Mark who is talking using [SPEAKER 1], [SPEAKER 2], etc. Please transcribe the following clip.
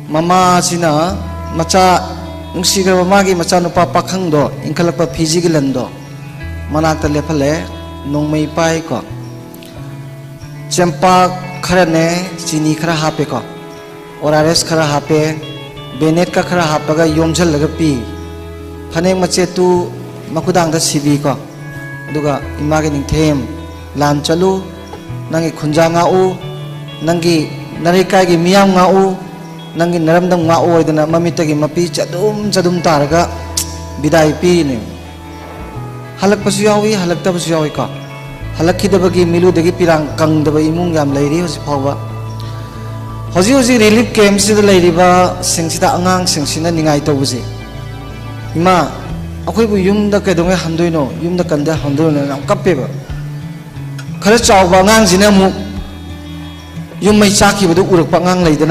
[SPEAKER 1] mama sina macha nungsigra magi macha nupa pakhangdo ingkhalakpa phiji gilando manakta lephale nongmai pai ko chempa khara ne chini khara hape ko ORS khara hape benet ka khara hapaga yomjal laga pi phane mache tu makudang da sibi ko duga image ningthem lan chalu nangi khunja nga u nangi narikai gi miyam nga u nangi naramdam nga u oidana mamita gi mapi chadum taraga bidai pi ne halak pasu yawi halak ta pasu yawi ka halak khidabagi milu dagi pirang kangdaba imung yam leiri hosi phawa hoji relief camp sida leiriba singsida angang singsina ningai tobuji ima akhoi bu yumda kedonge handoino yumda kanda handoino nam kappeba khara chawba angang jina mu yum mai chaki budu urak pa angang leidana